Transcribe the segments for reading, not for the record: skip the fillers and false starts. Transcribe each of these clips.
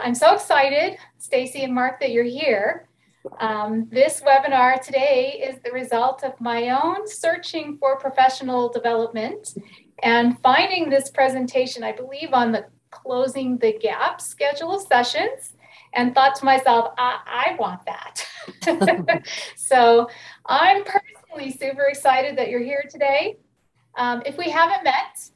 I'm so excited, Stacy and Mark, that you're here. This webinar today is the result of my own searching for professional development and finding this presentation, I believe, on the Closing the Gap schedule of sessions, and thought to myself, I want that. So I'm personally super excited that you're here today. If we haven't met,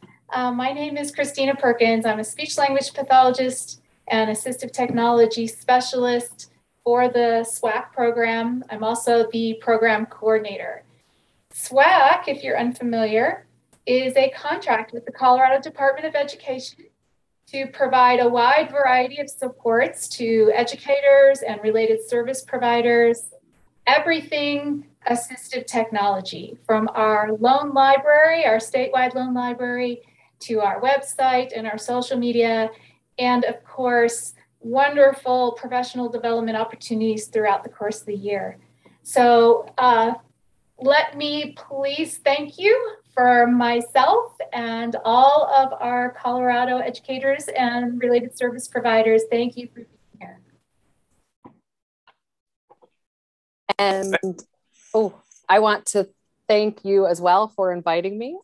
my name is Christina Perkins. I'm a speech language pathologist and assistive technology specialist for the SWAAAC program. I'm also the program coordinator. SWAAAC, if you're unfamiliar, is a contract with the Colorado Department of Education to provide a wide variety of supports to educators and related service providers, everything assistive technology, from our loan library, our statewide loan library, to our website and our social media, and of course, wonderful professional development opportunities throughout the course of the year. So let me please thank you for myself and all of our Colorado educators and related service providers. Thank you for being here. And I want to thank you as well for inviting me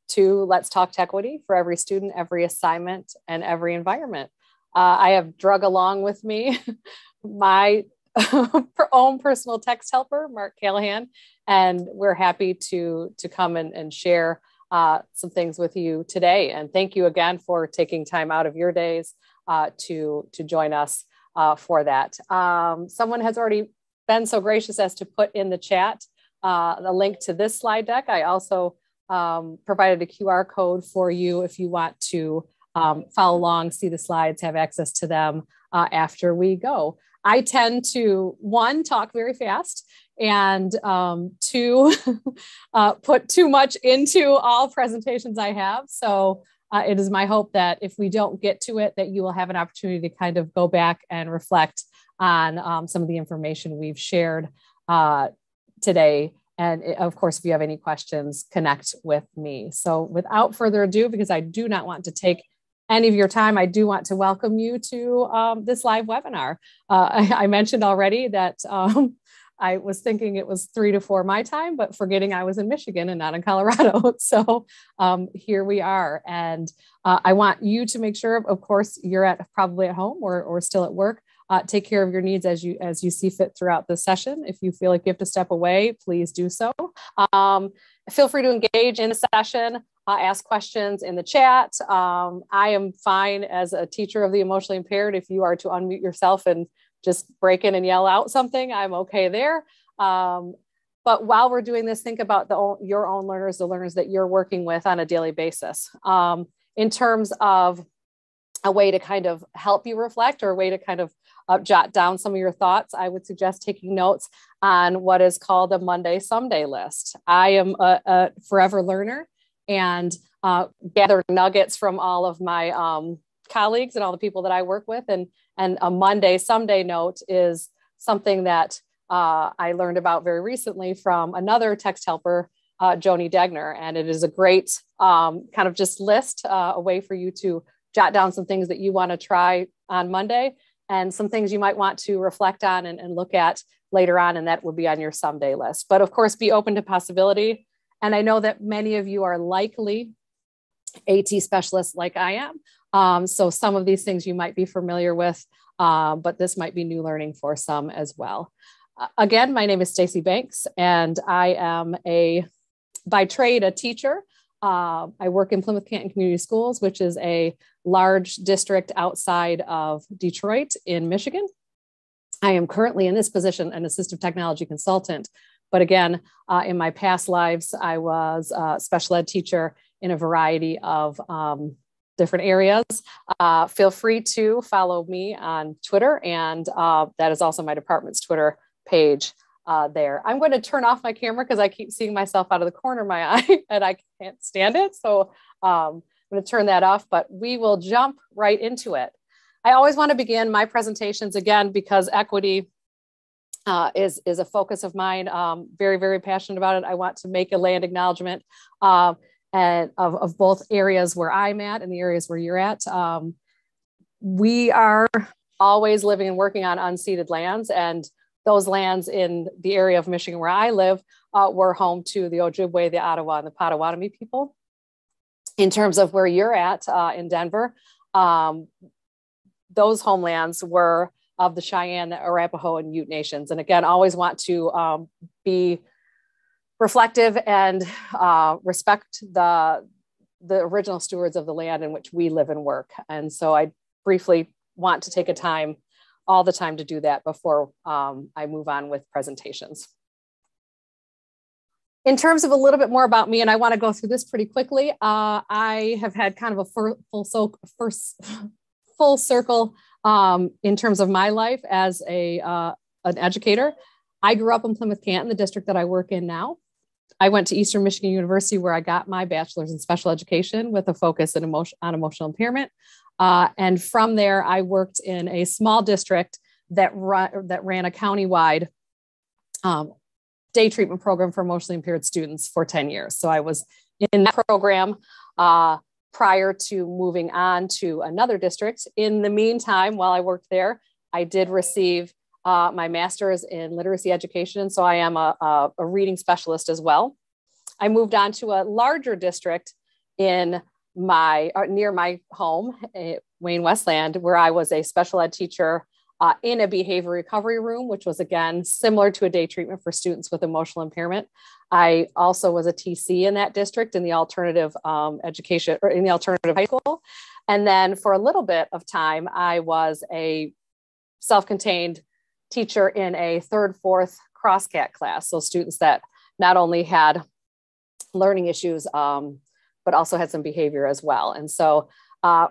to Let's Talk Techquity for every student, every assignment, and every environment. I have drug along with me my own personal text helper, Mark Callahan, and we're happy to come and share some things with you today. And thank you again for taking time out of your days to join us for that. Someone has already been so gracious as to put in the chat the link to this slide deck. I also provided a QR code for you if you want to follow along, see the slides, have access to them after we go. I tend to, one, talk very fast, and two, put too much into all presentations I have. So it is my hope that if we don't get to it, that you will have an opportunity to kind of go back and reflect on some of the information we've shared today. And of course, if you have any questions, connect with me. So without further ado, because I do not want to take any of your time, I do want to welcome you to this live webinar. I mentioned already that I was thinking it was 3 to 4 my time, but forgetting I was in Michigan and not in Colorado. So here we are. And I want you to make sure, of course, you're probably at home or still at work. Take care of your needs as you see fit throughout the session. If you feel like you have to step away, please do so. Feel free to engage in the session, ask questions in the chat. I am fine as a teacher of the emotionally impaired. If you are to unmute yourself and just break in and yell out something, I'm okay there. But while we're doing this, think about your own learners, the learners that you're working with on a daily basis. In terms of a way to kind of help you reflect or a way to kind of jot down some of your thoughts, I would suggest taking notes on what is called a Monday someday list. I am a forever learner and gather nuggets from all of my colleagues and all the people that I work with. And a Monday someday note is something that I learned about very recently from another text helper, Joni Degner. And it is a great kind of just list, a way for you to jot down some things that you want to try on Monday and some things you might want to reflect on and look at later on, and that would be on your someday list. But of course, be open to possibility. And I know that many of you are likely AT specialists like I am. So some of these things you might be familiar with, but this might be new learning for some as well. Again, my name is Stacy Banks, and I am by trade, a teacher. I work in Plymouth-Canton Community Schools, which is a large district outside of Detroit in Michigan. I am currently in this position an assistive technology consultant. But again, in my past lives, I was a special ed teacher in a variety of different areas. Feel free to follow me on Twitter, and that is also my department's Twitter page. There. I'm going to turn off my camera because I keep seeing myself out of the corner of my eye and I can't stand it. So I'm going to turn that off, but we will jump right into it. I always want to begin my presentations again because equity is a focus of mine. Very, very passionate about it. I want to make a land acknowledgement and of both areas where I'm at and the areas where you're at. we are always living and working on unceded lands, and those lands in the area of Michigan where I live were home to the Ojibwe, the Ottawa, and the Potawatomi people. In terms of where you're at in Denver, those homelands were of the Cheyenne, the Arapaho, and Ute nations. And again, always want to be reflective and respect the original stewards of the land in which we live and work. And so I briefly want to take all the time to do that before I move on with presentations. In terms of a little bit more about me, and I want to go through this pretty quickly, I have had kind of a full circle in terms of my life as an educator. I grew up in Plymouth-Canton, the district that I work in now. I went to Eastern Michigan University, where I got my bachelor's in special education with a focus on emotional impairment. And from there, I worked in a small district that ran a countywide day treatment program for emotionally impaired students for 10 years. So I was in that program prior to moving on to another district. In the meantime, while I worked there, I did receive my master's in literacy education. So I am a reading specialist as well. I moved on to a larger district near my home, Wayne Westland, where I was a special ed teacher in a behavior recovery room, which was, again, similar to a day treatment for students with emotional impairment. I also was a TC in that district in the alternative education, or in the alternative high school. And then for a little bit of time, I was a self-contained teacher in a 3rd, 4th crosscat class. So students that not only had learning issues, but also had some behavior as well. And so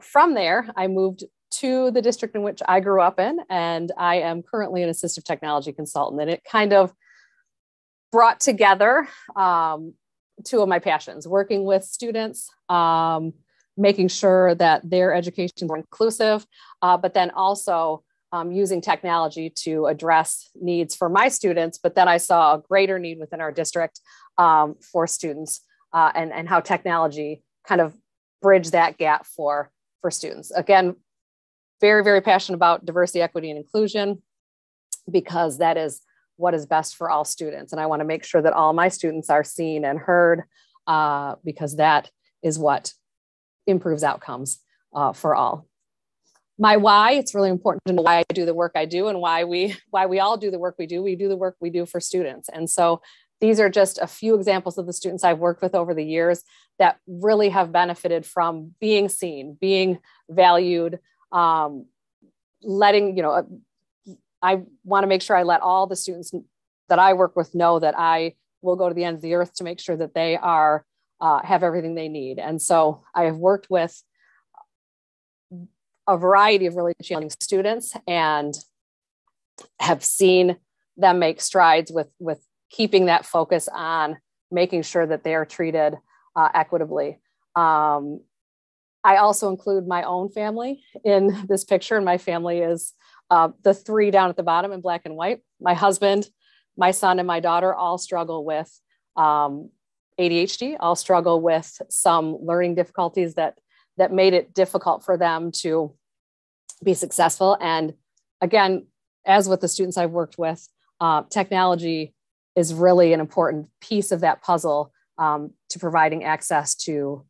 from there, I moved to the district in which I grew up in, and I am currently an assistive technology consultant. And it kind of brought together two of my passions: working with students, making sure that their education were inclusive, but then also using technology to address needs for my students. But then I saw a greater need within our district for students, and how technology kind of bridged that gap for students. Again, very, very passionate about diversity, equity, and inclusion, because that is what is best for all students. And I want to make sure that all my students are seen and heard, because that is what improves outcomes for all. My why, it's really important to know why I do the work I do, and why we all do the work we do. We do the work we do for students. And so these are just a few examples of the students I've worked with over the years that really have benefited from being seen, being valued, I want to make sure I let all the students that I work with know that I will go to the end of the earth to make sure that they are have everything they need. And so I have worked with a variety of really challenging students and have seen them make strides with keeping that focus on making sure that they are treated equitably. I also include my own family in this picture, and my family is the 3 down at the bottom in black and white. My husband, my son, and my daughter all struggle with ADHD, all struggle with some learning difficulties that made it difficult for them to be successful. And again, as with the students I've worked with, technology is really an important piece of that puzzle to providing access to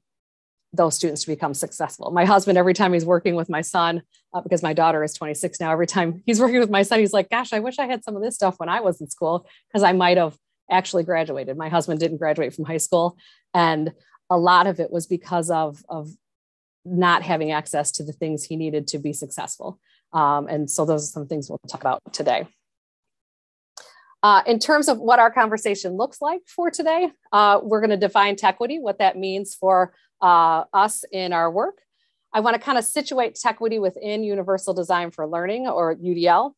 those students to become successful. My husband, every time he's working with my son, because my daughter is 26 now, every time he's working with my son, he's like, gosh, I wish I had some of this stuff when I was in school, because I might have actually graduated. My husband didn't graduate from high school. And a lot of it was because of not having access to the things he needed to be successful. And so those are some things we'll talk about today. In terms of what our conversation looks like for today, we're going to define Techquity, what that means for us in our work. I want to kind of situate Techquity within Universal Design for Learning, or UDL.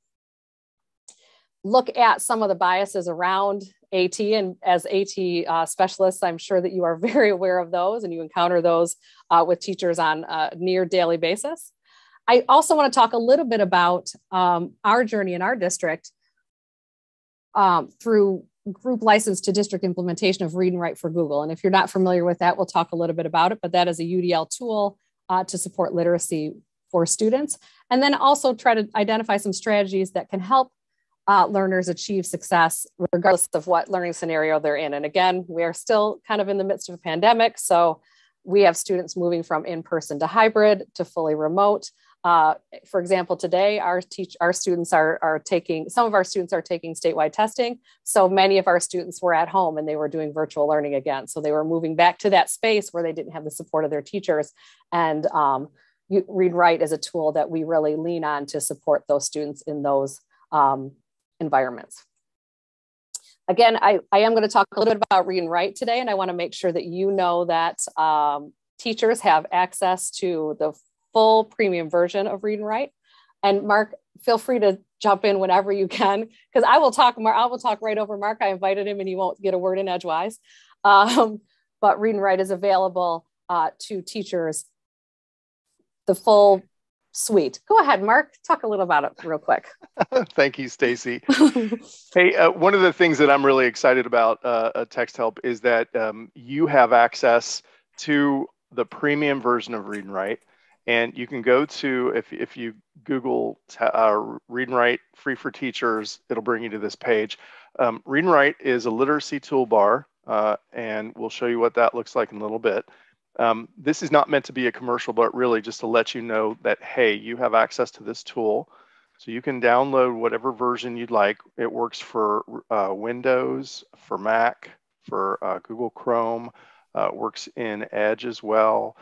Look at some of the biases around AT, and as AT specialists, I'm sure that you are very aware of those, and you encounter those with teachers on a near daily basis. I also want to talk a little bit about our journey in our district through group license to district implementation of ReadWrite for Google. And if you're not familiar with that, we'll talk a little bit about it, but that is a UDL tool to support literacy for students, and then also try to identify some strategies that can help learners achieve success regardless of what learning scenario they're in. And again, we are still kind of in the midst of a pandemic, so we have students moving from in-person to hybrid to fully remote. For example, today some of our students are taking statewide testing. So many of our students were at home and they were doing virtual learning again. So they were moving back to that space where they didn't have the support of their teachers. And ReadWrite is a tool that we really lean on to support those students in those environments. Again, I am going to talk a little bit about Read and Write today, and I want to make sure that you know that teachers have access to the full premium version of Read and Write. And Mark, feel free to jump in whenever you can, because I will talk right over Mark. I invited him and he won't get a word in edgewise. But Read and Write is available to teachers, the full suite. Go ahead, Mark, talk a little about it real quick. Thank you, Stacy. Hey, one of the things that I'm really excited about Text Help is that you have access to the premium version of Read and Write. And you can go to, if you Google Read and Write free for teachers, it'll bring you to this page. Read and Write is a literacy toolbar, and we'll show you what that looks like in a little bit. This is not meant to be a commercial, but really just to let you know that, hey, you have access to this tool. So you can download whatever version you'd like. It works for Windows, for Mac, for Google Chrome, works in Edge as well.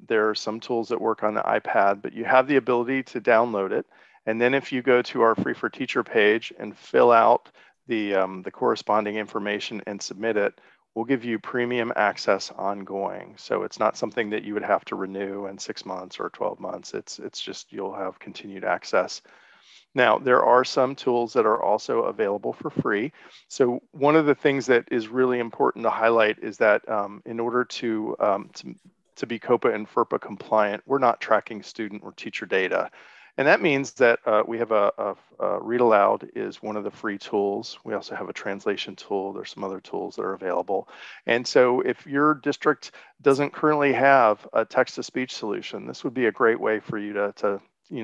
There are some tools that work on the iPad, but you have the ability to download it. And then if you go to our Free for Teacher page and fill out the corresponding information and submit it, we'll give you premium access ongoing. So it's not something that you would have to renew in 6 months or 12 months. It's just you'll have continued access. Now, there are some tools that are also available for free. So one of the things that is really important to highlight is that in order to be COPA and FERPA compliant, we're not tracking student or teacher data. And that means that we have a Read Aloud is one of the free tools. We also have a translation tool. There's some other tools that are available. And so if your district doesn't currently have a text-to-speech solution, this would be a great way for you to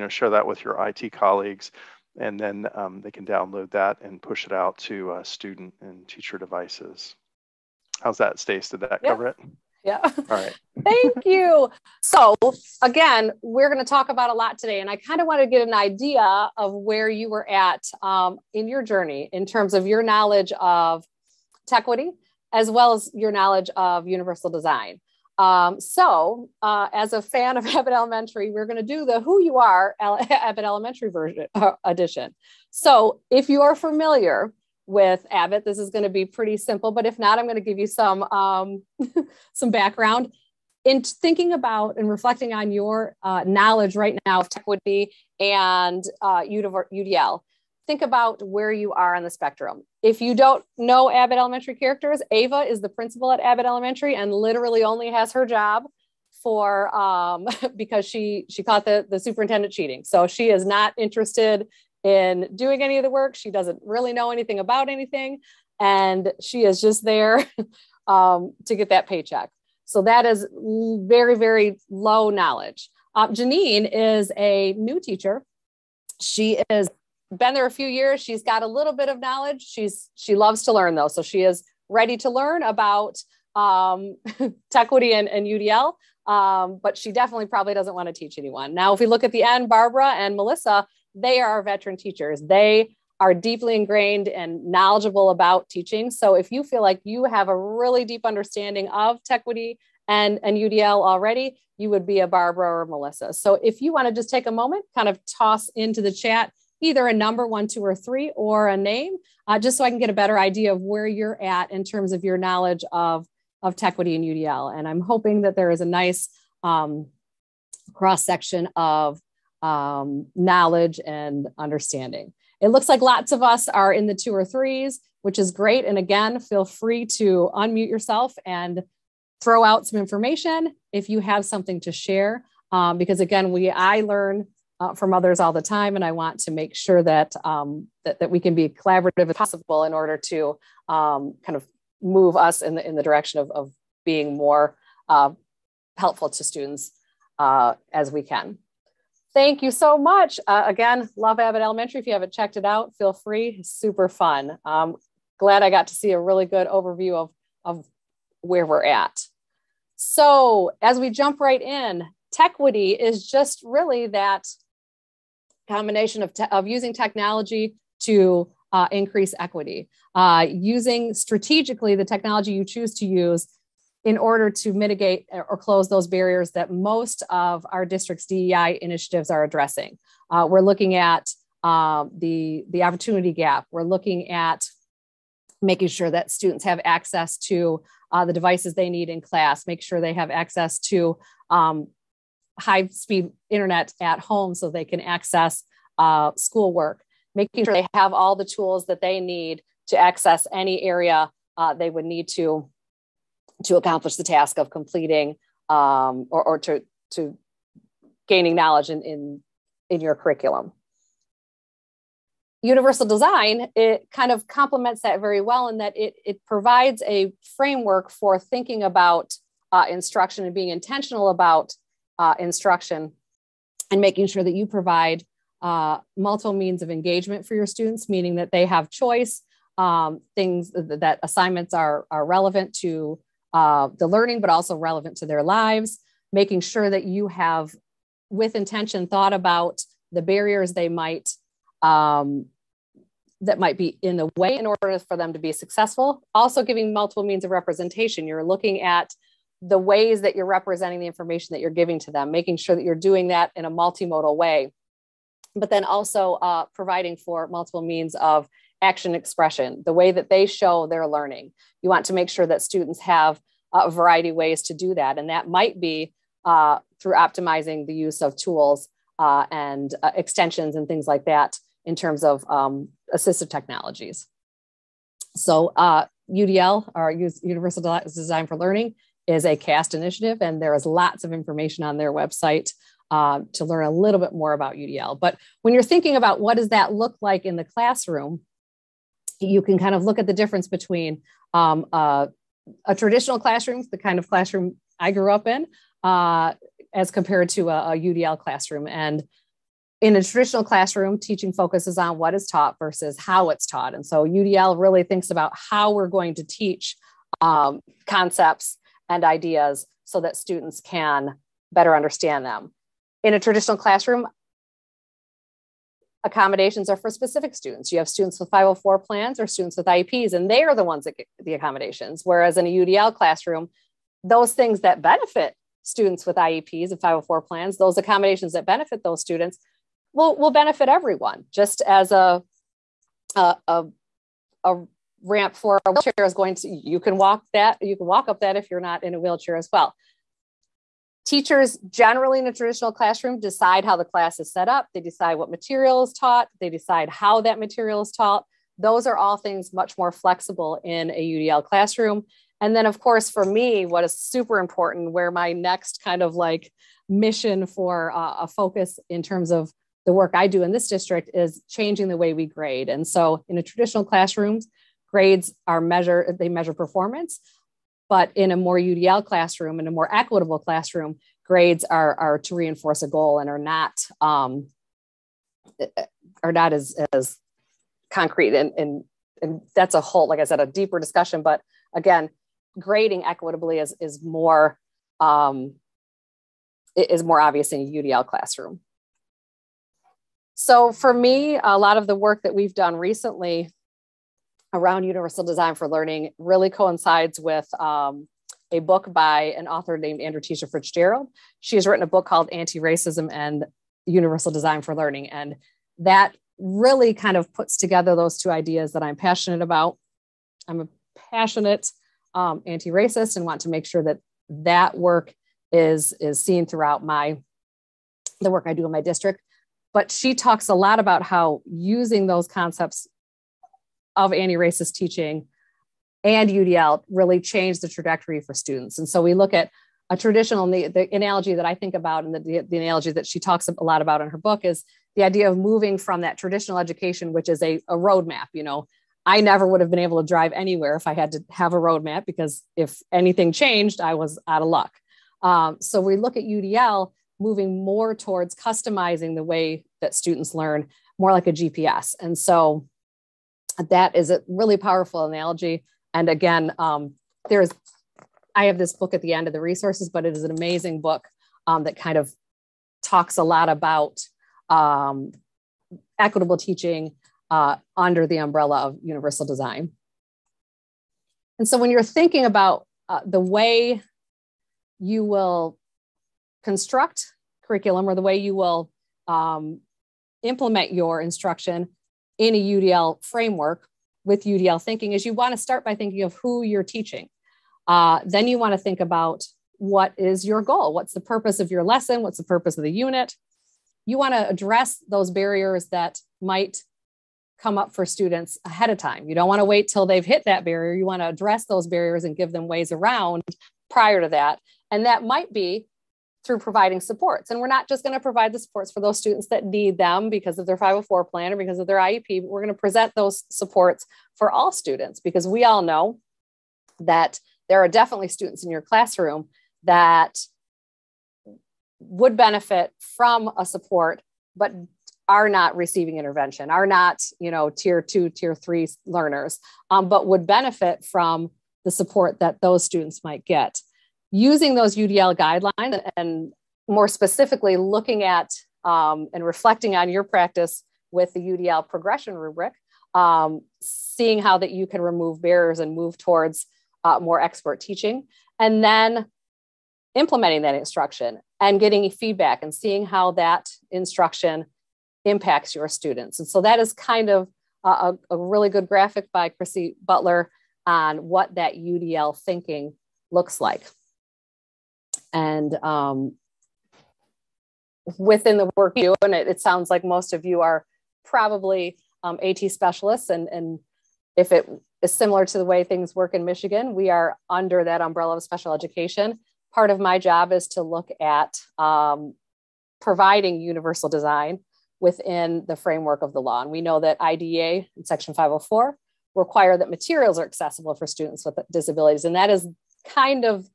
share that with your IT colleagues, and then they can download that and push it out to student and teacher devices. How's that, Stace? Did that cover it? Yeah. All right. Thank you. So again, we're going to talk about a lot today, and I kind of want to get an idea of where you were at in your journey in terms of your knowledge of Techquity, as well as your knowledge of universal design. As a fan of Abbott Elementary, we're going to do the Who You Are Abbott Elementary version edition. So if you are familiar with Abbott, this is going to be pretty simple, but if not, I'm going to give you some background in thinking about and reflecting on your knowledge right now of Techquity and UDL. Think about where you are on the spectrum. If you don't know Abbott Elementary characters, Ava is the principal at Abbott Elementary and literally only has her job for because she caught the superintendent cheating. So she is not interested in doing any of the work. She doesn't really know anything about anything. And she is just there to get that paycheck. So that is very, very low knowledge. Janine is a new teacher. She has been there a few years. She's got a little bit of knowledge. She loves to learn though. So she is ready to learn about Techquity and UDL, but she definitely probably doesn't want to teach anyone. Now, if we look at the end, Barbara and Melissa, they are veteran teachers. They are deeply ingrained and knowledgeable about teaching. So if you feel like you have a really deep understanding of Techquity and UDL already, you would be a Barbara or a Melissa. So if you want to just take a moment, kind of toss into the chat either a number 1, 2, or 3 or a name, just so I can get a better idea of where you're at in terms of your knowledge of Techquity and UDL. And I'm hoping that there is a nice cross-section of knowledge and understanding. It looks like lots of us are in the 2 or 3s, which is great. And again, feel free to unmute yourself and throw out some information if you have something to share. Because again, I learn from others all the time, and I want to make sure that that we can be collaborative as possible in order to kind of move us in the direction of being more helpful to students as we can. Thank you so much. Again, love Abbott Elementary. If you haven't checked it out, feel free. It's super fun. Glad I got to see a really good overview of where we're at. So as we jump right in, Techquity is just really that combination of using technology to increase equity, using strategically the technology you choose to use in order to mitigate or close those barriers that most of our district's DEI initiatives are addressing. We're looking at the opportunity gap. We're looking at making sure that students have access to the devices they need in class, make sure they have access to high-speed internet at home so they can access schoolwork, making sure they have all the tools that they need to access any area they would need to accomplish the task of completing or to gaining knowledge in your curriculum. Universal design, it kind of complements that very well in that it provides a framework for thinking about instruction and being intentional about instruction and making sure that you provide multiple means of engagement for your students, meaning that they have choice, things that assignments are relevant to the learning, but also relevant to their lives, making sure that you have, with intention, thought about the barriers they might that might be in the way in order for them to be successful. Also giving multiple means of representation. You're looking at the ways that you're representing the information that you're giving to them, making sure that you're doing that in a multimodal way, but then also providing for multiple means of action expression, the way that they show their learning. You want to make sure that students have a variety of ways to do that. And that might be through optimizing the use of tools and extensions and things like that in terms of assistive technologies. So UDL, or Universal Design for Learning, is a CAST initiative, and there is lots of information on their website to learn a little bit more about UDL. But when you're thinking about what does that look like in the classroom, you can kind of look at the difference between a traditional classroom, the kind of classroom I grew up in, as compared to a UDL classroom. And in a traditional classroom, teaching focuses on what is taught versus how it's taught. And so UDL really thinks about how we're going to teach concepts and ideas so that students can better understand them. In a traditional classroom, accommodations are for specific students. You have students with 504 plans or students with IEPs, and they are the ones that get the accommodations. Whereas in a UDL classroom, those things that benefit students with IEPs and 504 plans, those accommodations that benefit those students will benefit everyone. Just as a ramp for a wheelchair is going to, you can walk up that if you're not in a wheelchair as well. Teachers generally in a traditional classroom decide how the class is set up. They decide what material is taught. They decide how that material is taught. Those are all things much more flexible in a UDL classroom. And then of course, for me, what is super important, where my next kind of like mission for a focus in terms of the work I do in this district is changing the way we grade. And so in a traditional classrooms, grades are they measure performance, but in a more UDL classroom, in a more equitable classroom, grades are to reinforce a goal and are not as concrete. And that's a whole, like I said, a deeper discussion, but again, grading equitably is more obvious in a UDL classroom. So for me, a lot of the work that we've done recently around Universal Design for Learning really coincides with a book by an author named Antiracism Fitzgerald. She has written a book called Antiracism and Universal Design for Learning. And that really kind of puts together those two ideas that I'm passionate about. I'm a passionate anti-racist and want to make sure that that work is seen throughout the work I do in my district. But she talks a lot about how using those concepts of anti-racist teaching and UDL really changed the trajectory for students. And so we look at a traditional, the analogy that I think about and the analogy that she talks a lot about in her book is the idea of moving from that traditional education, which is a roadmap. You know, I never would have been able to drive anywhere if I had to have a roadmap, because if anything changed, I was out of luck. So we look at UDL moving more towards customizing the way that students learn, more like a GPS. And so that is a really powerful analogy. And again, I have this book at the end of the resources, but it is an amazing book that kind of talks a lot about equitable teaching under the umbrella of universal design. And so when you're thinking about the way you will construct curriculum or the way you will implement your instruction in a UDL framework with UDL thinking, is you want to start by thinking of who you're teaching. Then you want to think about what is your goal? What's the purpose of your lesson? What's the purpose of the unit? You want to address those barriers that might come up for students ahead of time. You don't want to wait till they've hit that barrier. You want to address those barriers and give them ways around prior to that. And that might be through providing supports. And we're not just going to provide the supports for those students that need them because of their 504 plan or because of their IEP, but we're going to present those supports for all students, because we all know that there are definitely students in your classroom that would benefit from a support, but are not receiving intervention, are not, tier 2, tier 3 learners, but would benefit from the support that those students might get. Using those UDL guidelines and more specifically looking at and reflecting on your practice with the UDL progression rubric, seeing how that you can remove barriers and move towards more expert teaching, and then implementing that instruction and getting feedback and seeing how that instruction impacts your students. And so that is kind of a really good graphic by Chrissy Butler on what that UDL thinking looks like. And within the work you do, and it sounds like most of you are probably AT specialists, and if it is similar to the way things work in Michigan, we are under that umbrella of special education. Part of my job is to look at providing universal design within the framework of the law. And we know that IDEA in Section 504 require that materials are accessible for students with disabilities. And that is kind of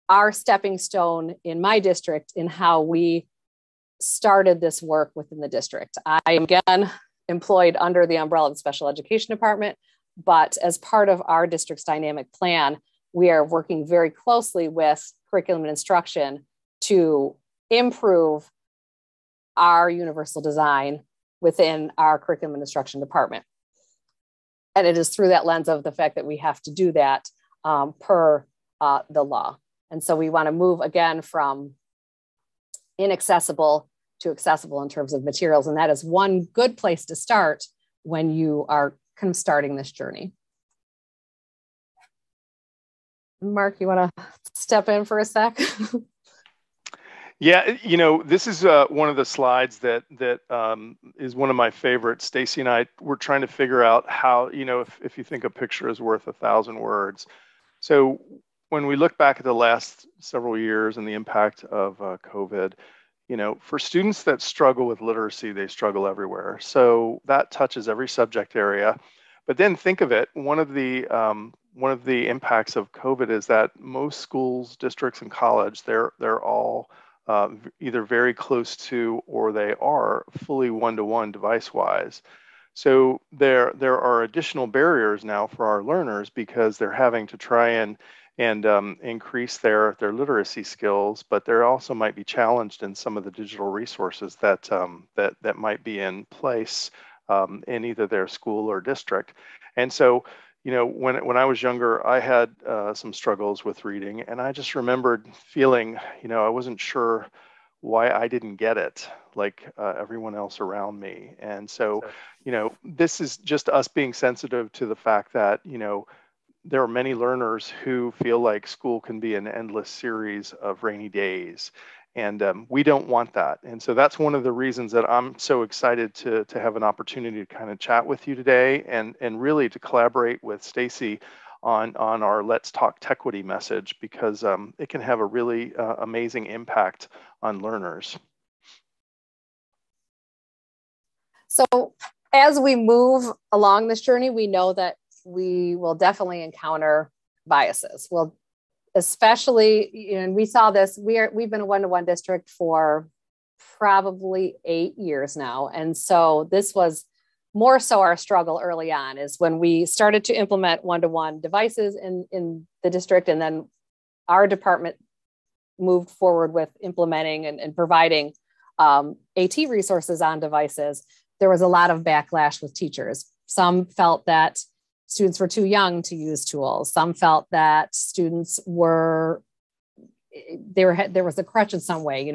our stepping stone in my district in how we started this work within the district. I am again employed under the umbrella of the special education department, but as part of our district's dynamic plan, we are working very closely with curriculum and instruction to improve our universal design within our curriculum and instruction department. And it is through that lens of the fact that we have to do that per the law. And so we want to move again from inaccessible to accessible in terms of materials. And that is one good place to start when you are kind of starting this journey. Mark, you want to step in for a sec? Yeah, this is one of the slides that is one of my favorites. Stacy and I were trying to figure out how, if you think a picture is worth 1,000 words. So when we look back at the last several years and the impact of COVID, for students that struggle with literacy, they struggle everywhere. So that touches every subject area. But then think of it, one of the impacts of COVID is that most schools, districts, and college, they're all either very close to or they are fully one-to-one device-wise. So there are additional barriers now for our learners because they're having to try and increase their literacy skills, but they also might be challenged in some of the digital resources that might be in place in either their school or district. And so, when I was younger, I had some struggles with reading, and I just remembered feeling, I wasn't sure why I didn't get it like everyone else around me. And so, this is just us being sensitive to the fact that, there are many learners who feel like school can be an endless series of rainy days. And we don't want that. And so that's one of the reasons that I'm so excited to have an opportunity to kind of chat with you today and really to collaborate with Stacy on our Let's Talk Techquity message, because it can have a really amazing impact on learners. So as we move along this journey, we know that we will definitely encounter biases. We'll especially, and we saw this, we've been a one-to-one district for probably 8 years now. And so this was more so our struggle early on, is when we started to implement one-to-one devices in the district, and then our department moved forward with implementing and providing AT resources on devices. There was a lot of backlash with teachers. Some felt that students were too young to use tools. Some felt that students there was a crutch in some way,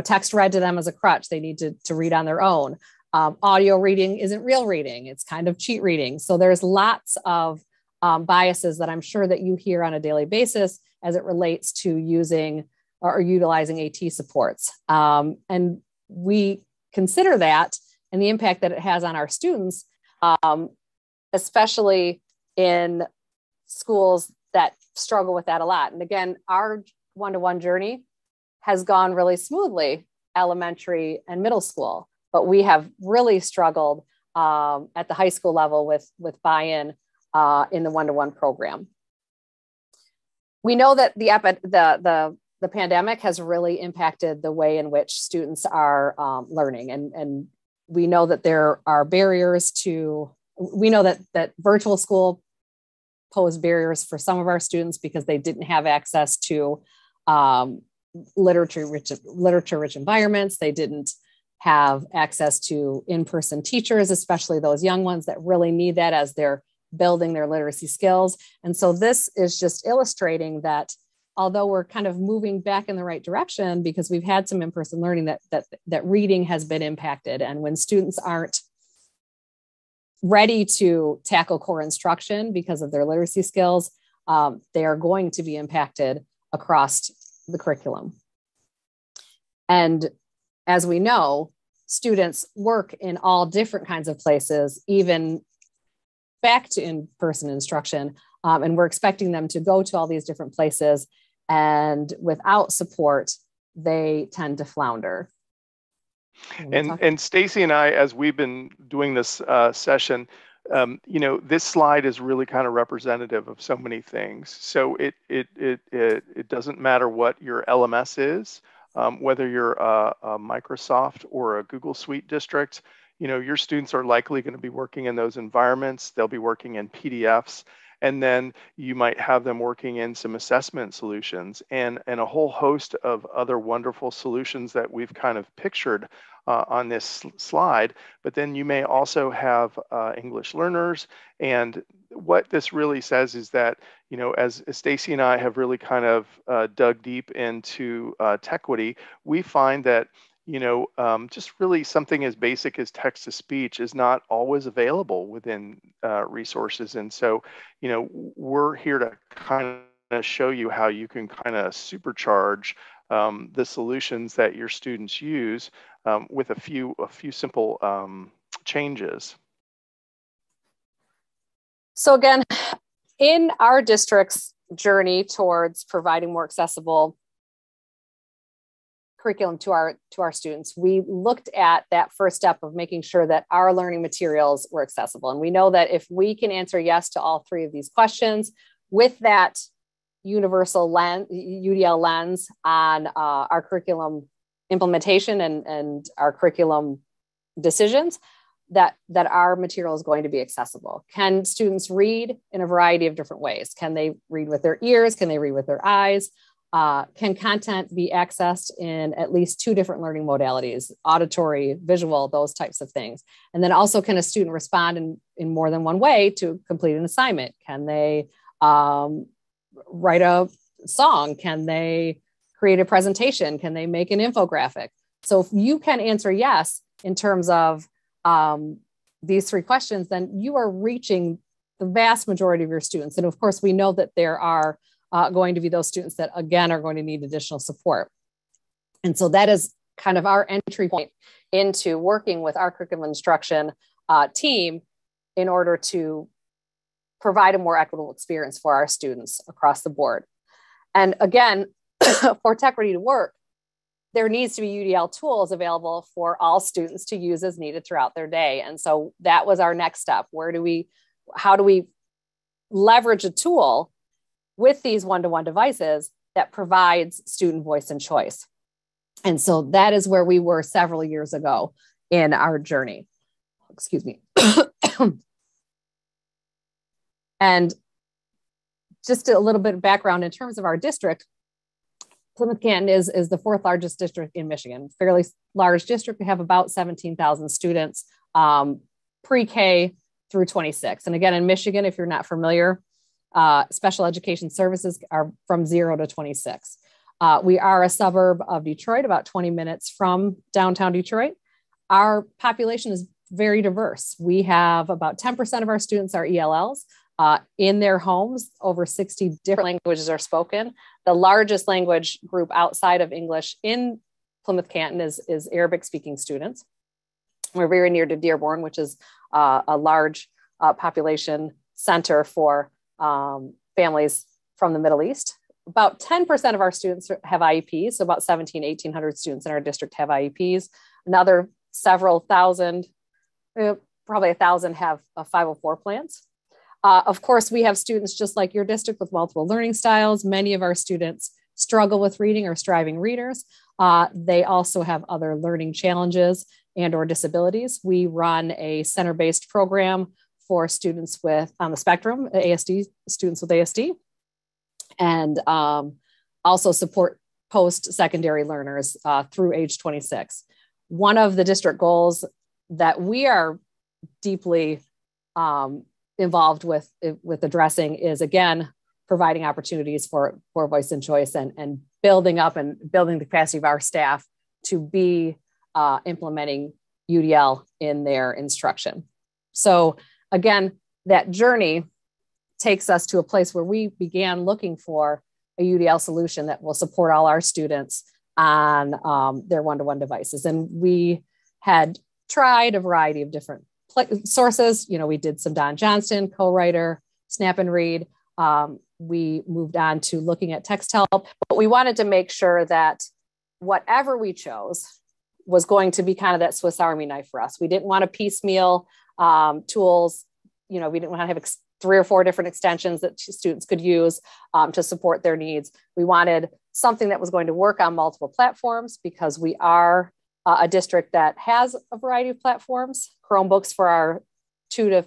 text read to them as a crutch. They need to read on their own. Audio reading isn't real reading. It's kind of cheat reading. So there's lots of biases that I'm sure that you hear on a daily basis as it relates to using or utilizing AT supports. And we consider that and the impact that it has on our students, especially in schools that struggle with that a lot. And again, our one-to-one journey has gone really smoothly, elementary and middle school, but we have really struggled at the high school level with buy-in in the one-to-one program. We know that the pandemic has really impacted the way in which students are learning, and we know that there are barriers we know that virtual school posed barriers for some of our students because they didn't have access to literature-rich environments. They didn't have access to in-person teachers, especially those young ones that really need that as they're building their literacy skills. And so this is just illustrating that although we're kind of moving back in the right direction because we've had some in-person learning, that reading has been impacted. And when students aren't ready to tackle core instruction because of their literacy skills, they are going to be impacted across the curriculum. And as we know, students work in all different kinds of places, even back to in-person instruction. And we're expecting them to go to all these different places. And without support, they tend to flounder. And Stacy and I, as we've been doing this session, this slide is really kind of representative of so many things. So it doesn't matter what your LMS is, whether you're a Microsoft or a Google Suite district, your students are likely going to be working in those environments. They'll be working in PDFs, and then you might have them working in some assessment solutions and a whole host of other wonderful solutions that we've kind of pictured on this slide. But then you may also have English learners. And what this really says is that, as Stacy and I have really kind of dug deep into Techquity, we find that just really something as basic as text to speech is not always available within resources. And so, we're here to kind of show you how you can kind of supercharge the solutions that your students use with a few simple changes. So again, in our district's journey towards providing more accessible curriculum to our students, we looked at that first step of making sure that our learning materials were accessible. And we know that if we can answer yes to all three of these questions with that universal UDL lens on our curriculum implementation and our curriculum decisions, that our material is going to be accessible. Can students read in a variety of different ways? Can they read with their ears? Can they read with their eyes? Can content be accessed in at least 2 different learning modalities, auditory, visual, those types of things? And then also, can a student respond in more than one way to complete an assignment? Can they write a song? Can they create a presentation? Can they make an infographic? So if you can answer yes in terms of these 3 questions, then you are reaching the vast majority of your students. And of course, we know that there are going to be those students that, again, are going to need additional support. And so that is kind of our entry point into working with our curriculum instruction team in order to provide a more equitable experience for our students across the board. And again, for Techquity to work, there needs to be UDL tools available for all students to use as needed throughout their day. And so that was our next step. How do we leverage a tool with these one-to-one devices that provides student voice and choice. And so that is where we were several years ago in our journey. Excuse me. And just a little bit of background in terms of our district, Plymouth-Canton is the fourth largest district in Michigan, fairly large district. We have about 17,000 students, pre-K through 26. And again, in Michigan, if you're not familiar, special education services are from 0 to 26. We are a suburb of Detroit, about 20 minutes from downtown Detroit. Our population is very diverse. We have about 10% of our students are ELLs. In their homes, over 60 different languages are spoken. The largest language group outside of English in Plymouth-Canton is Arabic-speaking students. We're very near to Dearborn, which is a large population center for families from the Middle East. About 10% of our students have IEPs, so about 1,800 students in our district have IEPs. Another several thousand, probably 1,000 have 504 plans. Of course, we have students just like your district with multiple learning styles. Many of our students struggle with reading or striving readers. They also have other learning challenges and or disabilities. We run a center-based program for students with on the spectrum, ASD, students with ASD, and also support post-secondary learners through age 26. One of the district goals that we are deeply involved with addressing is, again, providing opportunities for voice and choice and building the capacity of our staff to be implementing UDL in their instruction. So again, that journey takes us to a place where we began looking for a UDL solution that will support all our students on their one-to-one devices. And we had tried a variety of different sources. You know, we did some Don Johnston, co-writer, Snap and Read. We moved on to looking at text help, but we wanted to make sure that whatever we chose was going to be kind of that Swiss Army knife for us. We didn't want to piecemeal tools. You know, we didn't want to have 3 or 4 different extensions that students could use to support their needs. We wanted something that was going to work on multiple platforms because we are a district that has a variety of platforms, Chromebooks for our 2 to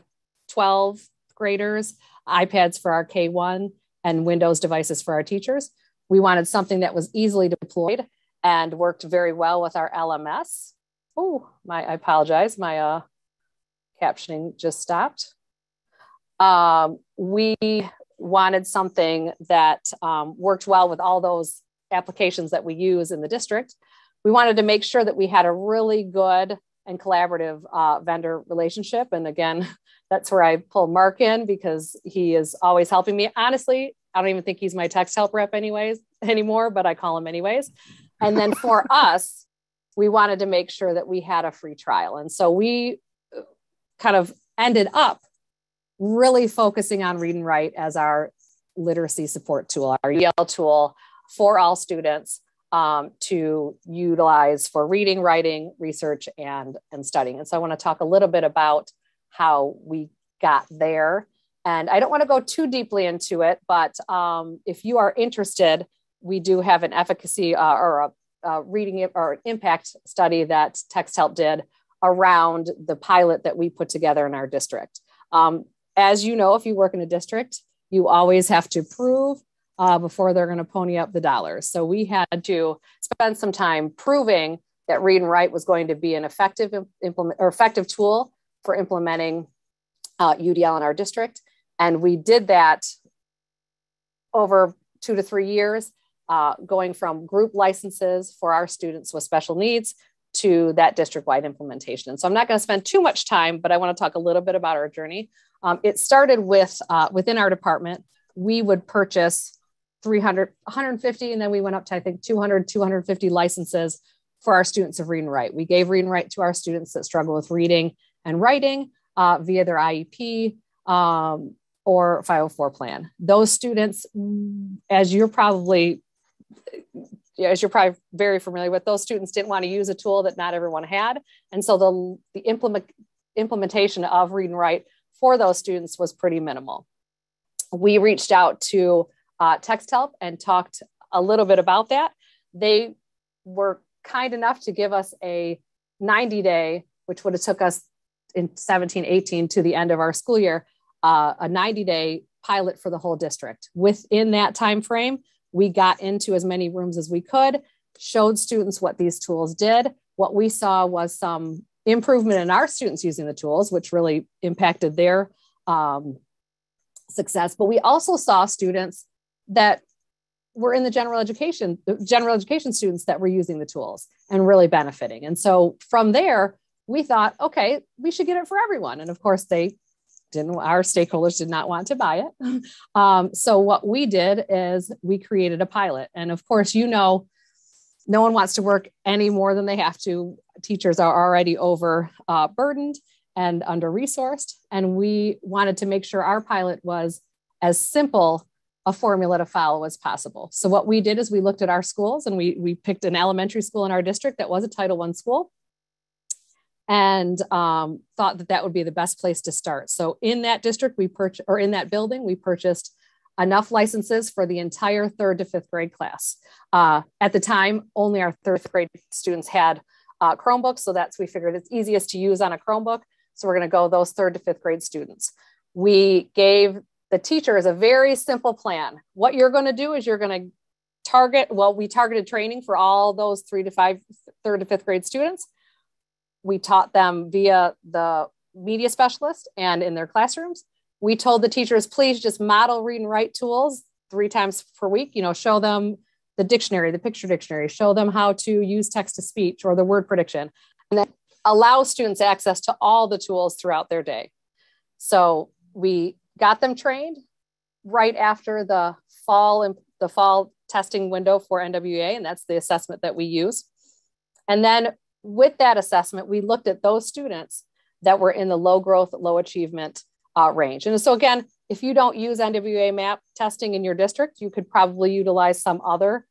12 graders, iPads for our K1, and Windows devices for our teachers. We wanted something that was easily deployed and worked very well with our LMS. Oh, I apologize. My captioning just stopped. We wanted something that worked well with all those applications that we use in the district. We wanted to make sure that we had a really good and collaborative vendor relationship. And again, that's where I pull Mark in because he is always helping me. Honestly, I don't even think he's my text help rep anymore, but I call him anyways. And then for us, we wanted to make sure that we had a free trial. And so we kind of ended up really focusing on ReadWrite as our literacy support tool, our UDL tool for all students to utilize for reading, writing, research, and studying. And so I want to talk a little bit about how we got there. And I don't want to go too deeply into it, but if you are interested, we do have an efficacy or a reading or impact study that Text Help did around the pilot that we put together in our district. As you know, if you work in a district, you always have to prove before they're going to pony up the dollars. So we had to spend some time proving that Read and Write was going to be an effective tool for implementing UDL in our district. And we did that over 2 to 3 years, going from group licenses for our students with special needs to that district-wide implementation. And so I'm not going to spend too much time, but I want to talk a little bit about our journey. It started with, within our department, we would purchase 150, and then we went up to, I think, 200, 250 licenses for our students of Read and Write. We gave Read and Write to our students that struggle with reading and writing via their IEP or 504 plan. Those students, as you're probably very familiar with, those students didn't want to use a tool that not everyone had. And so the implementation of Read and Write for those students was pretty minimal. We reached out to Text Help and talked a little bit about that. They were kind enough to give us a 90-day, which would have took us in 17-18 to the end of our school year, a 90-day pilot for the whole district. Within that time frame, we got into as many rooms as we could, showed students what these tools did. What we saw was some improvement in our students using the tools, which really impacted their success. But we also saw students that were in the general education students that were using the tools and really benefiting. And so from there, we thought, okay, we should get it for everyone. And of course, our stakeholders did not want to buy it. So what we did is we created a pilot. And of course, no one wants to work any more than they have to. Teachers are already overburdened and under-resourced. And we wanted to make sure our pilot was as simple a formula to follow as possible. So what we did is we looked at our schools, and we picked an elementary school in our district that was a Title I school, and thought that would be the best place to start. So in that district, in that building, we purchased enough licenses for the entire 3rd to 5th grade class. At the time, only our 3rd grade students had Chromebooks. So we figured it's easiest to use on a Chromebook. So we're going to go those 3rd to 5th grade students. We gave the teachers a very simple plan. What you're going to do is you're going to we targeted training for all those 3rd to 5th grade students. We taught them via the media specialist and in their classrooms. We told the teachers, please just model read and write tools 3 times per week. Show them the dictionary, the picture dictionary, show them how to use text to speech or the word prediction, and then allow students access to all the tools throughout their day. So we got them trained right after the fall testing window for NWA, and that's the assessment that we use. And then with that assessment, we looked at those students that were in the low growth, low achievement range. And so again, if you don't use NWA MAP testing in your district, you could probably utilize some other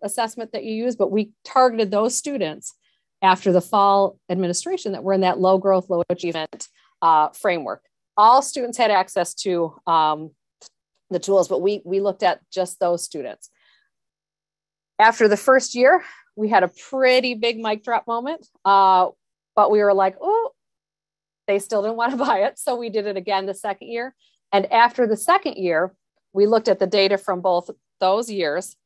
assessment that you use, but we targeted those students after the fall administration that were in that low growth, low achievement framework. All students had access to the tools, but we looked at just those students. After the first year, we had a pretty big mic drop moment, but we were like, oh, they still didn't want to buy it. So we did it again the second year. And after the second year, we looked at the data from both those years,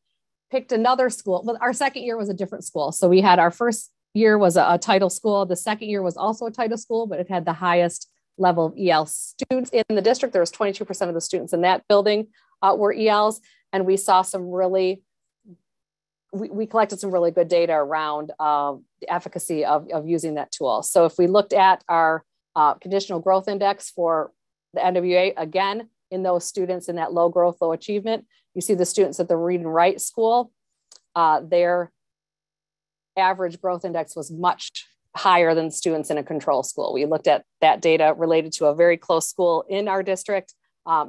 picked another school, but our second year was a different school. So we had our first year was a title school. The second year was also a title school, but it had the highest level of EL students in the district. There was 22% of the students in that building were ELs. And we saw we collected some really good data around the efficacy of using that tool. So if we looked at our conditional growth index for the NWA, again, in those students in that low growth, low achievement, you see the students at the read and write school, their average growth index was much higher than students in a control school. We looked at that data related to a very close school in our district,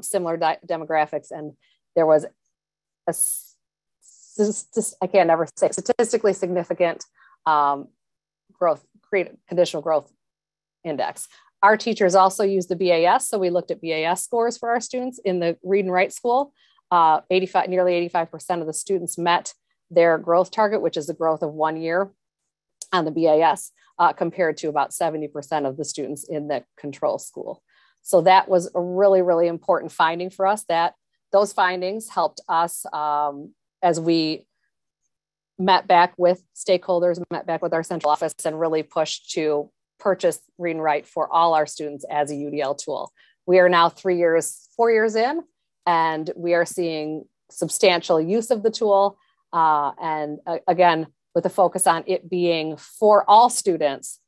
similar demographics, and there was I can't never say statistically significant conditional growth index. Our teachers also use the BAS. So we looked at BAS scores for our students in the read and write school. Nearly 85% of the students met their growth target, which is the growth of 1 year on the BAS, compared to about 70% of the students in the control school. So that was a really, really important finding for us. That those findings helped us as we met back with stakeholders, met back with our central office, and really pushed to purchase read and write for all our students as a UDL tool. We are now 4 years in, and we are seeing substantial use of the tool. And again, with a focus on it being for all students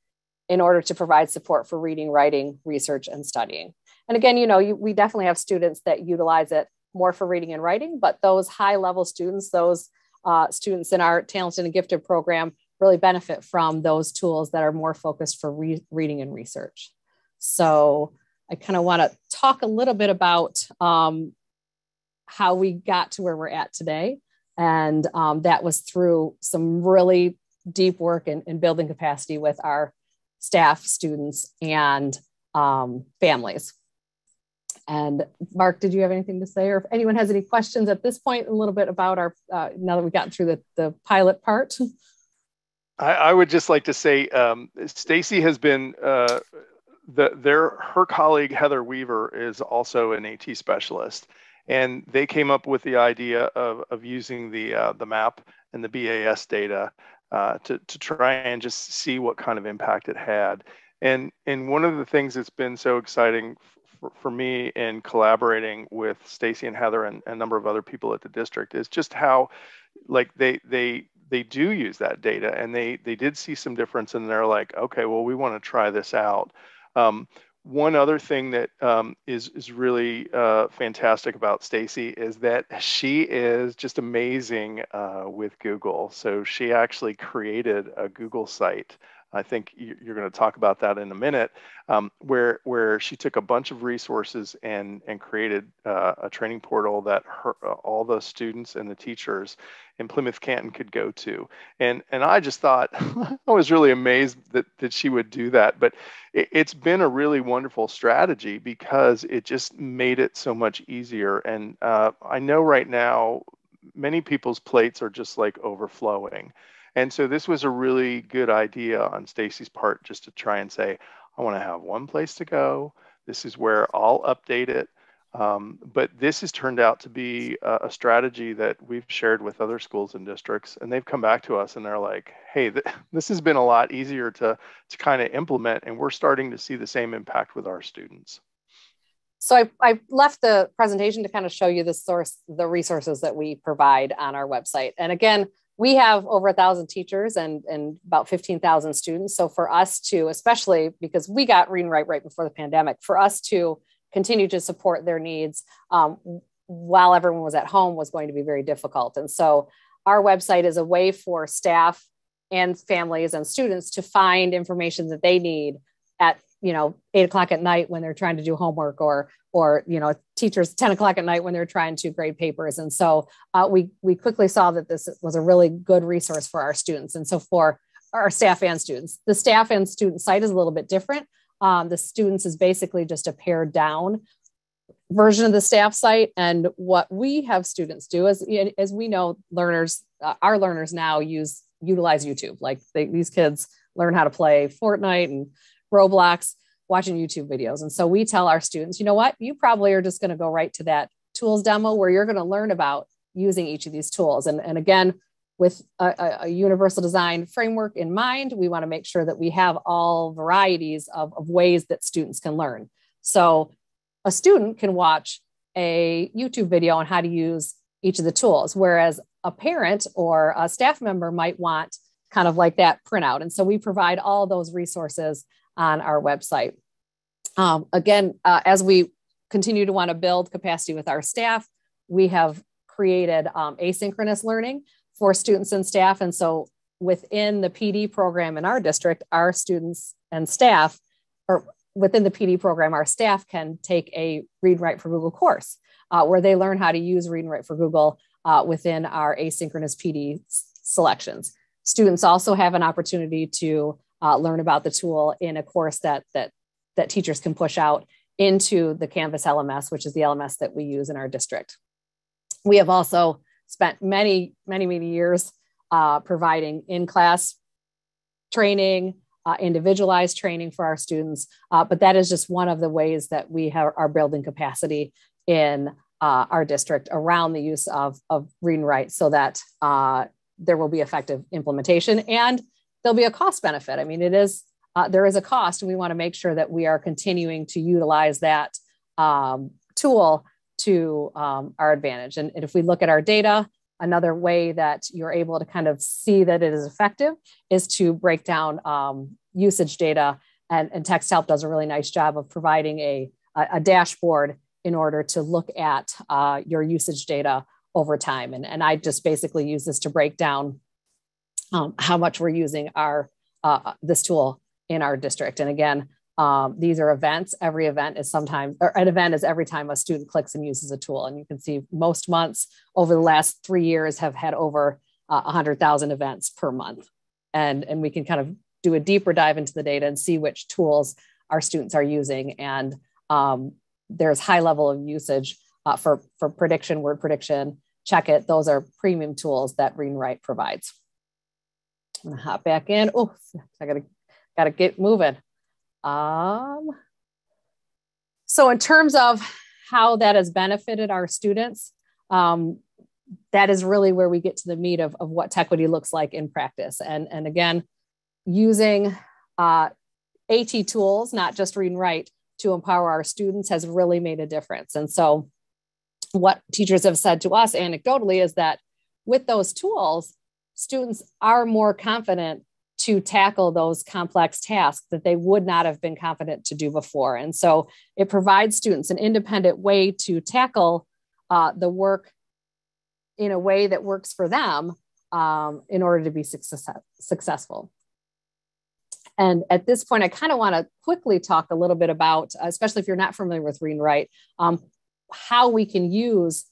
in order to provide support for reading, writing, research, and studying. And again, we definitely have students that utilize it more for reading and writing, but those high level students, those students in our talented and gifted program really benefit from those tools that are more focused for reading and research. So I kind of want to talk a little bit about how we got to where we're at today. And that was through some really deep work in building capacity with our staff, students, and families. And Mark, did you have anything to say, or if anyone has any questions at this point, a little bit about our, now that we've gotten through the pilot part? I would just like to say, Stacy has been, her colleague, Heather Weaver, is also an AT specialist. And they came up with the idea of using the MAP and the BAS data to try and just see what kind of impact it had. And one of the things that's been so exciting for me in collaborating with Stacy and Heather and a number of other people at the district is just how, like, they do use that data, and they did see some difference, and they're like, okay, well, we want to try this out. One other thing that is really fantastic about Stacy is that she is just amazing with Google. So she actually created a Google site. I think you're going to talk about that in a minute, where she took a bunch of resources and created a training portal that all the students and the teachers in Plymouth-Canton could go to. And I just thought, I was really amazed that she would do that. But it's been a really wonderful strategy because it just made it so much easier. And I know right now, many people's plates are just like overflowing. And so this was a really good idea on Stacy's part, just to try and say, I want to have one place to go. This is where I'll update it. But this has turned out to be a strategy that we've shared with other schools and districts, and they've come back to us and they're like, hey, this has been a lot easier to kind of implement, and we're starting to see the same impact with our students. So I left the presentation to kind of show you the resources that we provide on our website. And again, we have over 1,000 teachers and about 15,000 students. So for us to, especially because we got Read and Write right before the pandemic, for us to continue to support their needs while everyone was at home was going to be very difficult. And so our website is a way for staff and families and students to find information that they need at 8 o'clock at night when they're trying to do homework, or teachers 10 o'clock at night when they're trying to grade papers. And so we quickly saw that this was a really good resource for our students. And so for our staff and students, the staff and student site is a little bit different. The students is basically just a pared down version of the staff site. And what we have students do is, as we know, our learners now utilize YouTube. Like these kids learn how to play Fortnite and Roblox watching YouTube videos. And so we tell our students, you know what, you probably are just going to go right to that tools demo where you're going to learn about using each of these tools. And again, with a universal design framework in mind, we want to make sure that we have all varieties of ways that students can learn. So a student can watch a YouTube video on how to use each of the tools, whereas a parent or a staff member might want kind of like that printout. And so we provide all those resources on our website. Again, as we continue to want to build capacity with our staff, we have created asynchronous learning for students and staff. And so within the PD program in our district, our students and staff, or within the PD program, our staff can take a Read and Write for Google course where they learn how to use Read and Write for Google within our asynchronous PD selections. Students also have an opportunity to learn about the tool in a course that teachers can push out into the Canvas LMS, which is the LMS that we use in our district. We have also spent many years providing in-class training, individualized training for our students, but that is just one of the ways that we are building capacity in our district around the use of Read and Write, so that there will be effective implementation and there'll be a cost benefit. I mean, there is a cost, and we want to make sure that we are continuing to utilize that tool to our advantage. And if we look at our data, another way that you're able to kind of see that it is effective is to break down usage data. And TextHelp does a really nice job of providing a dashboard in order to look at your usage data over time. And I just basically use this to break down how much we're using this tool in our district. And again, these are events. Every event is an event is every time a student clicks and uses a tool. And you can see most months over the last 3 years have had over 100,000 events per month. And we can kind of do a deeper dive into the data and see which tools our students are using. And there's high level of usage for prediction, word prediction, check it. Those are premium tools that ReadWrite provides. I'm gonna hop back in. Oh, I gotta get moving. So in terms of how that has benefited our students, that is really where we get to the meat of what Techquity looks like in practice. And again, using AT tools, not just ReadWrite, to empower our students has really made a difference. And so what teachers have said to us anecdotally is that with those tools, students are more confident to tackle those complex tasks that they would not have been confident to do before. And so it provides students an independent way to tackle the work in a way that works for them in order to be successful. And at this point, I kind of want to quickly talk a little bit about, especially if you're not familiar with ReadWrite, how we can use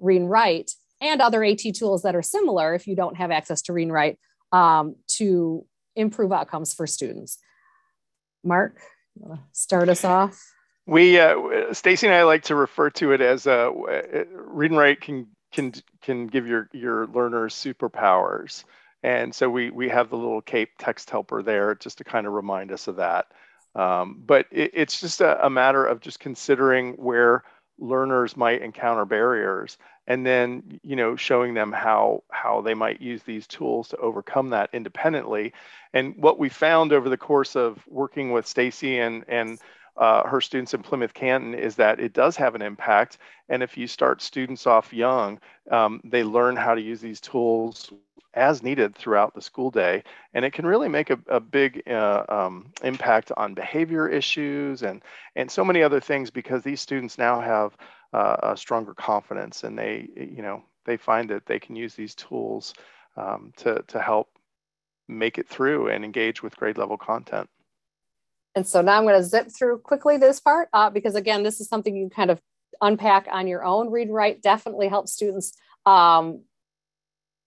ReadWrite and other AT tools that are similar if you don't have access to ReadWrite to improve outcomes for students. Mark, you want to start us off? We, Stacy and I like to refer to it as ReadWrite can give your learners superpowers. And so we have the little CAPE text helper there just to kind of remind us of that. But it's just a matter of just considering where learners might encounter barriers and then, showing them how they might use these tools to overcome that independently. And what we found over the course of working with Stacy and her students in Plymouth-Canton is that it does have an impact. And if you start students off young, they learn how to use these tools as needed throughout the school day. And it can really make a big impact on behavior issues and so many other things, because these students now have a stronger confidence, and they find that they can use these tools to help make it through and engage with grade level content. And so now I'm going to zip through quickly this part because, again, this is something you kind of unpack on your own. ReadWrite definitely helps students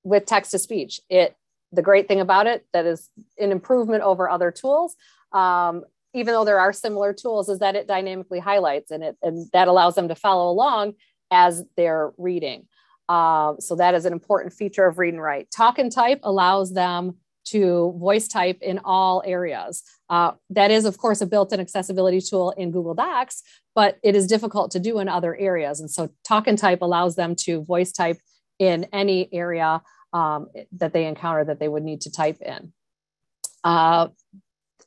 with text to speech. The great thing about it that is an improvement over other tools, even though there are similar tools, is that it dynamically highlights and that allows them to follow along as they're reading. So that is an important feature of ReadWrite. Talk and Type allows them to voice type in all areas. That is, of course, a built-in accessibility tool in Google Docs, but it is difficult to do in other areas. And so Talk and Type allows them to voice type in any area that they encounter that they would need to type in.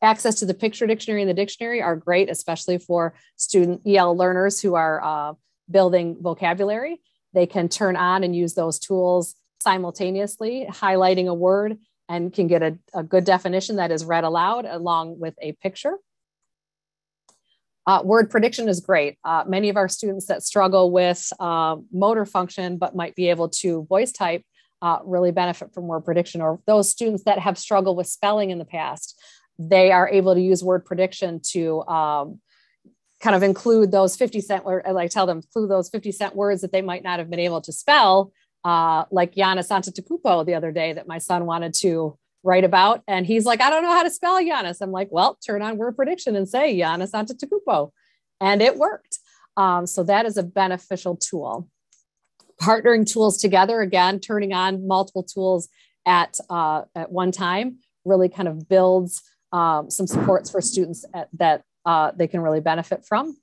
Access to the picture dictionary and the dictionary are great, especially for student EL learners who are building vocabulary. They can turn on and use those tools simultaneously, highlighting a word, and can get a good definition that is read aloud along with a picture. Word prediction is great. Many of our students that struggle with motor function but might be able to voice type really benefit from word prediction, or those students that have struggled with spelling in the past, they are able to use word prediction to kind of include those 50-cent words, as I tell them, include those 50-cent words that they might not have been able to spell, like Giannis Antetokounmpo the other day that my son wanted to write about. And he's like, I don't know how to spell Giannis. I'm like, well, turn on word prediction and say Giannis Antetokounmpo. And it worked. So that is a beneficial tool. Partnering tools together, again, turning on multiple tools at one time really kind of builds some supports for students that they can really benefit from.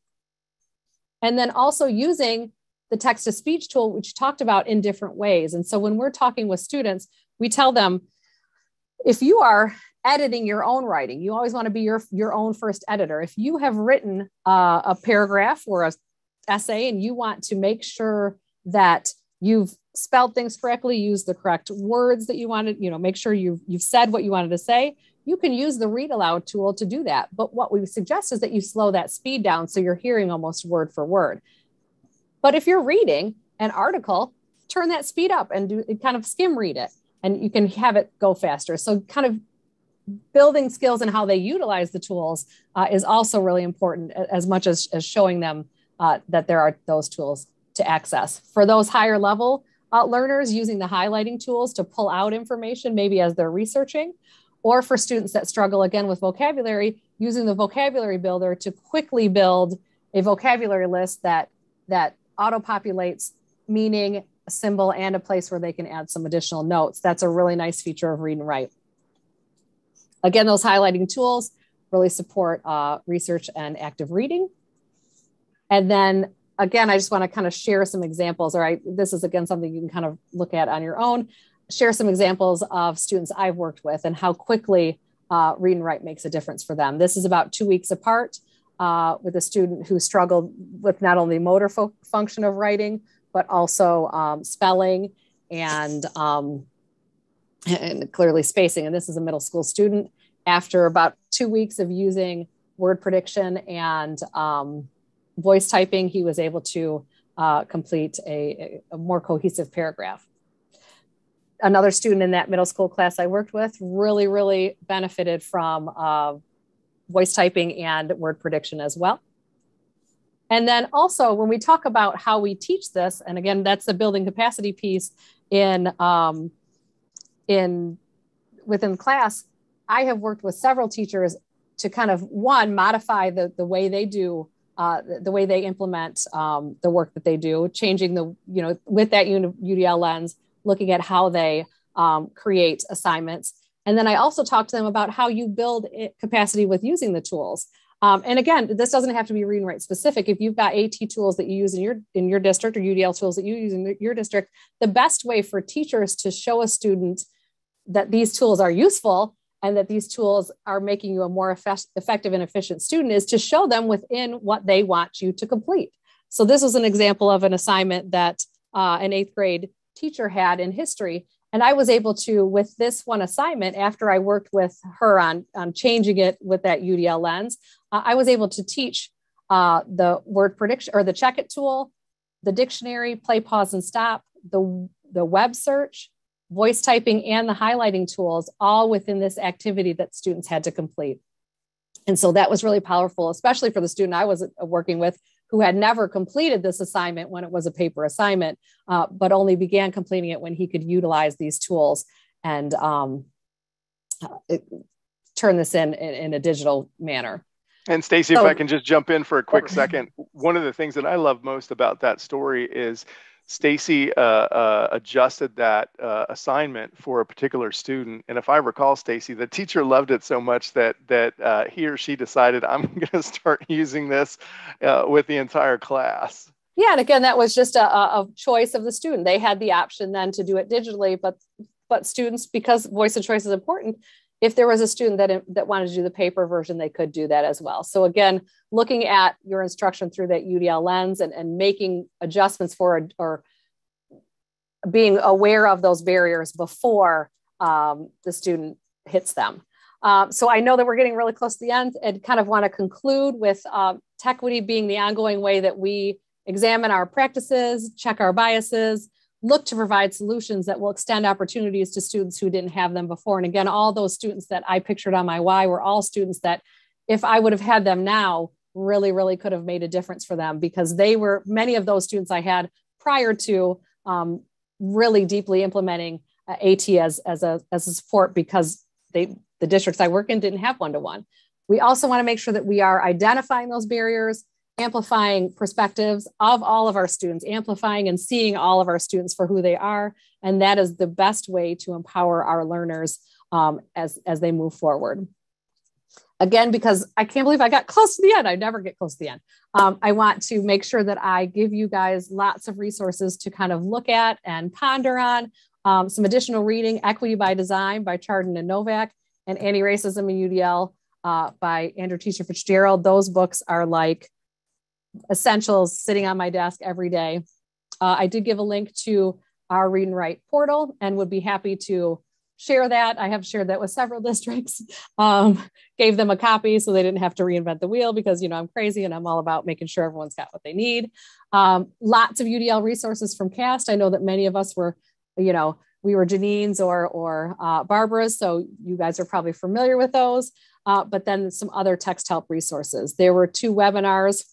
And then also using the text-to-speech tool, which talked about in different ways. And so when we're talking with students, we tell them, if you are editing your own writing, you always want to be your own first editor. If you have written a paragraph or an essay and you want to make sure that you've spelled things correctly, use the correct words that you wanted, make sure you've said what you wanted to say, you can use the read aloud tool to do that. But what we suggest is that you slow that speed down so you're hearing almost word for word. But if you're reading an article, turn that speed up and kind of skim read it, and you can have it go faster. So kind of building skills in how they utilize the tools is also really important, as much as showing them that there are those tools to access. For those higher level learners, using the highlighting tools to pull out information, maybe as they're researching, or for students that struggle again with vocabulary, using the vocabulary builder to quickly build a vocabulary list that auto-populates meaning, a symbol, and a place where they can add some additional notes. That's a really nice feature of Read and Write. Again, those highlighting tools really support research and active reading. And then again, I just want to kind of share some examples, this is again something you can kind of look at on your own, share some examples of students I've worked with and how quickly Read and Write makes a difference for them. This is about 2 weeks apart with a student who struggled with not only motor function of writing, but also spelling and clearly spacing. And this is a middle school student. After about 2 weeks of using word prediction and voice typing, he was able to complete a more cohesive paragraph. Another student in that middle school class I worked with really benefited from voice typing and word prediction as well. And then also when we talk about how we teach this, and again, that's the building capacity piece within class, I have worked with several teachers to kind of, one, modify the way they do, the way they implement the work that they do, changing with that UDL lens, looking at how they create assignments. And then I also talk to them about how you build capacity with using the tools. And again, this doesn't have to be Read and Write specific. If you've got AT tools that you use in your district or UDL tools that you use in your district, the best way for teachers to show a student that these tools are useful and that these tools are making you a more effective and efficient student is to show them within what they want you to complete. So this was an example of an assignment that an 8th grade teacher had in history. And I was able to, with this one assignment, after I worked with her on changing it with that UDL lens, I was able to teach the word prediction or the check it tool, the dictionary, play, pause, and stop, the web search, voice typing, and the highlighting tools, all within this activity that students had to complete. And so that was really powerful, especially for the student I was working with who had never completed this assignment when it was a paper assignment, but only began completing it when he could utilize these tools and turn this in a digital manner. And Stacy, if I can just jump in for a quick second, one of the things that I love most about that story is Stacy adjusted that assignment for a particular student. And if I recall, Stacy, the teacher loved it so much that he or she decided, I'm going to start using this with the entire class. Yeah, and again, that was just a choice of the student. They had the option then to do it digitally, but students, because voice and choice is important, if there was a student that wanted to do the paper version, they could do that as well. So again, looking at your instruction through that UDL lens and making adjustments for or being aware of those barriers before the student hits them. So I know that we're getting really close to the end and kind of want to conclude with Techquity being the ongoing way that we examine our practices, check our biases, look to provide solutions that will extend opportunities to students who didn't have them before. And again, all those students that I pictured on my why were all students that if I would have had them now, really could have made a difference for them, because they were many of those students I had prior to really deeply implementing AT as a support, because the districts I work in didn't have one-to-one. We also want to make sure that we are identifying those barriers, amplifying perspectives of all of our students, amplifying and seeing all of our students for who they are. And that is the best way to empower our learners as they move forward. Again, because I can't believe I got close to the end. I never get close to the end. I want to make sure that I give you guys lots of resources to kind of look at and ponder on. Some additional reading, Equity by Design by Chardon and Novak, and Antiracism and UDL by Andrew Teacher Fitzgerald. Those books are like essentials sitting on my desk every day. I did give a link to our Read and Write portal and would be happy to share that. I have shared that with several districts, gave them a copy so they didn't have to reinvent the wheel, because, you know, I'm crazy and I'm all about making sure everyone's got what they need. Lots of UDL resources from CAST. I know that many of us were, we were Janine's or Barbara's, so you guys are probably familiar with those, but then some other text help resources. There were 2 webinars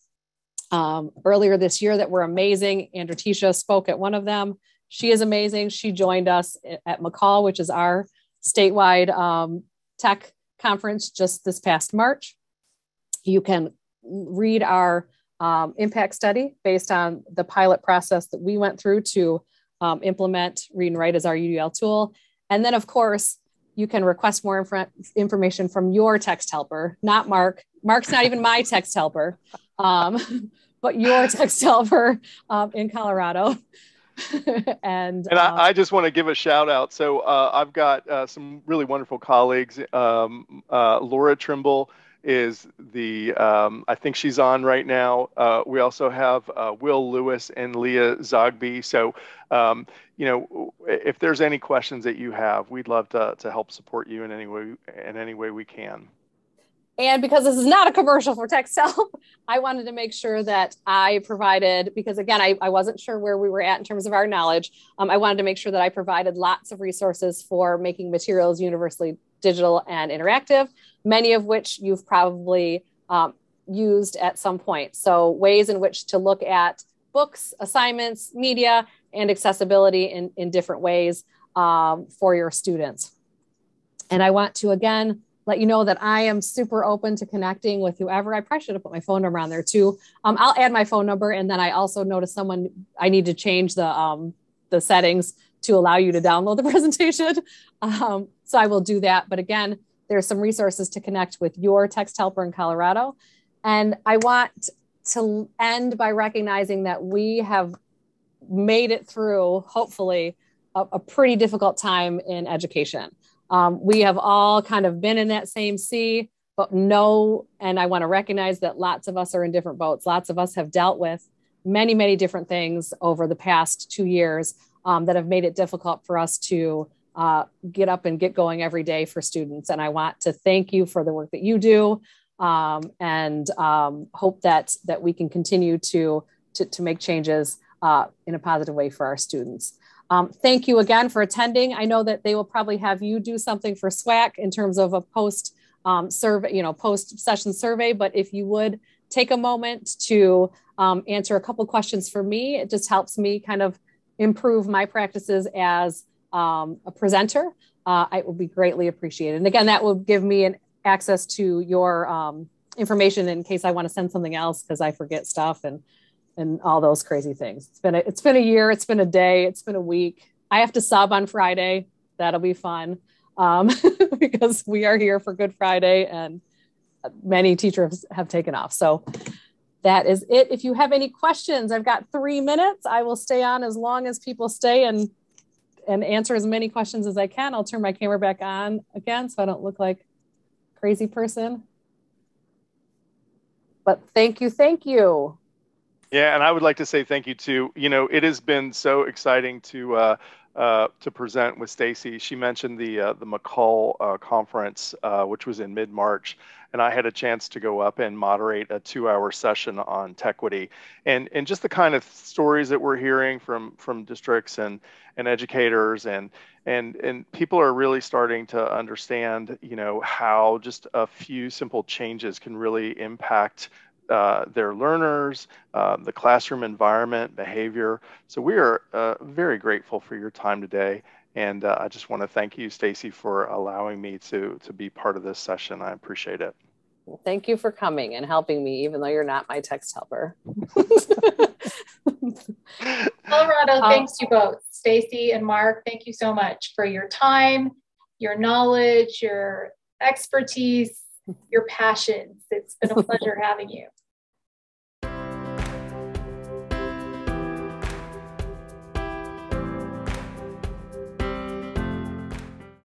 earlier this year that were amazing. Andrew Tisha spoke at one of them. She is amazing. She joined us at McCall, which is our statewide tech conference just this past March. You can read our impact study based on the pilot process that we went through to implement Read and Write as our UDL tool. And then, of course, you can request more information from your text helper, not Mark. Mark's not even my text helper, but your text helper in Colorado. and I just want to give a shout out. So I've got some really wonderful colleagues. Laura Trimble is the, I think she's on right now. We also have Will Lewis and Leah Zogby. So, you know, if there's any questions that you have, we'd love to help support you in any way we can. And because this is not a commercial for text help, I wanted to make sure that I provided, because again, I wasn't sure where we were at in terms of our knowledge. I wanted to make sure that I provided lots of resources for making materials universally digital and interactive, many of which you've probably used at some point. So ways in which to look at books, assignments, media, and accessibility in different ways for your students. And I want to, again, let you know that I am super open to connecting with whoever. I probably should have put my phone number on there too. I'll add my phone number. And then I also noticed I need to change the settings to allow you to download the presentation. So I will do that. But again, there's some resources to connect with your text helper in Colorado. And I want to end by recognizing that we have made it through, hopefully, a pretty difficult time in education. We have all kind of been in that same sea, but and I want to recognize that lots of us are in different boats. Lots of us have dealt with many, many different things over the past 2 years that have made it difficult for us to get up and get going every day for students. And I want to thank you for the work that you do and hope that we can continue to make changes in a positive way for our students. Thank you again for attending. I know that they will probably have you do something for SWAAAC in terms of a post survey, post session survey. But if you would take a moment to answer a couple questions for me, it just helps me kind of improve my practices as a presenter. It will be greatly appreciated. And again, that will give me an access to your information in case I want to send something else because I forget stuff and all those crazy things. It's been a year, it's been a day, it's been a week. I have to sub on Friday. That'll be fun because we are here for Good Friday and many teachers have taken off. So that is it. If you have any questions, I've got 3 minutes. I will stay on as long as people stay and answer as many questions as I can. I'll turn my camera back on again so I don't look like a crazy person. But thank you. Thank you. Yeah, and I would like to say thank you too. It has been so exciting to present with Stacy. She mentioned the McCall conference, which was in mid-March, and I had a chance to go up and moderate a 2-hour session on Techquity, and just the kind of stories that we're hearing from districts and educators and people are really starting to understand, how just a few simple changes can really impact their learners, the classroom environment, behavior. So we are very grateful for your time today. And I just want to thank you, Stacy, for allowing me to be part of this session. I appreciate it. Well, thank you for coming and helping me, even though you're not my text helper. Colorado, thanks you both, Stacy and Mark. Thank you so much for your time, your knowledge, your expertise, your passions. It's been a pleasure having you.